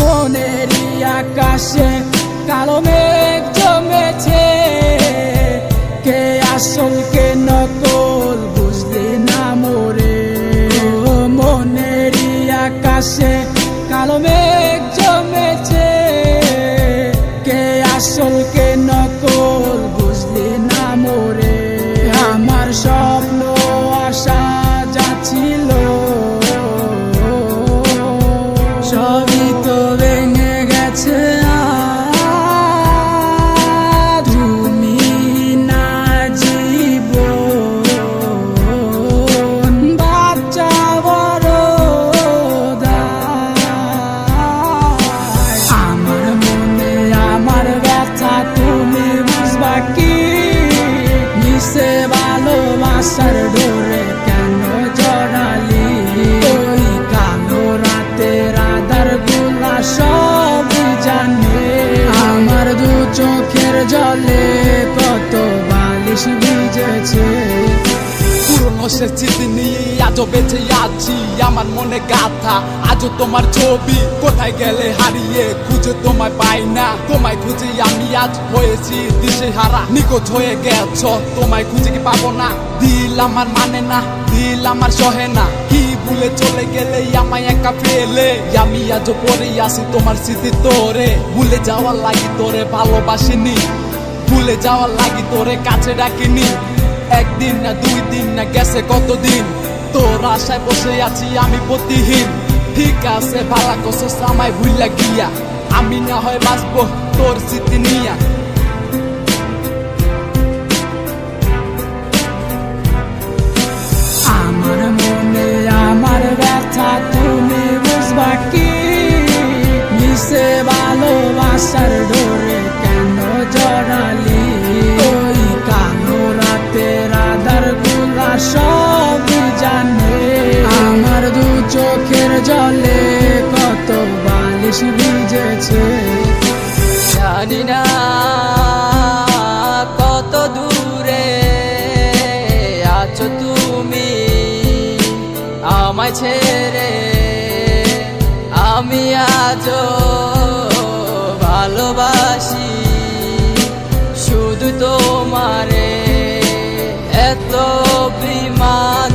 মনেরই আকাশে কালো মেঘ জমেছে, কে আসল কে নকল বুঝলি না মোরে। মনেরই আকাশে কালো মেঘ জমেছে, কে আসল কে নকল বুঝলি না মোরে। আমার স্বপ্ন আশা যা ছিল সবই তো ভেঙে গেছে। তুমি না জীবন বাচ্চা বড় আমার মনে আমার ব্যথা তুমি বুঝবা কি? মিশে ভালোবাসার ডোরে কেন জড়ালি? ওই কালো রাতের আধার গুলা সব জানে। আমার দু চোখের জলে কত বালিশ ভিজেছে। পুরনো সে স্মৃতি নিয়ে আজও বেঁচে আছি, আমার মনে গাথা আজও তোমার ছবি। কোথায় গেলে হারিয়ে খুঁজে তোমায় পাই না, তোমায় খুঁজে আমি আজ হয়েছি দিশেহারা। নিখোঁজ হয়ে গেছ, তোমায় খুঁজে কি পাবো না? দিল আমার মানে না, দিল আমার সহে না। কি ভুলে চলে গেলে আমায় একা ফেলে, আমি আজও পড়ে আসি তোমার স্মৃতি তোরে। ভুলে যাওয়ার লাগি তোরে ভালোবাসিনি, ভুলে যাওয়ার লাগি তোরে কাছে ডাকিনি। একদিন না দুই দিন না গেছে কতদিন, তোর আশায় বসে আছি আমি প্রতিহীন। ঠিক আছে ভালা কসস আমায় ভুইলা গিয়া, আমি না হয় বাঁচবো তোর স্মৃতি নিয়া। আমার মনে আমার ব্যথা তুমি বুঝবা কি? মিশে ভালোবাসার ডোরে কেন জড়ালি? ওই কালো রাতের আধার গুলা সব জানে। আমার দু চোখের জলে কত বালিশ ভিজেছে। জানি না কত দূরে আছো তুমি আমায় ছেড়ে। আমি আজও ভালোবাসি শুধু তোমারে, এত অভিমান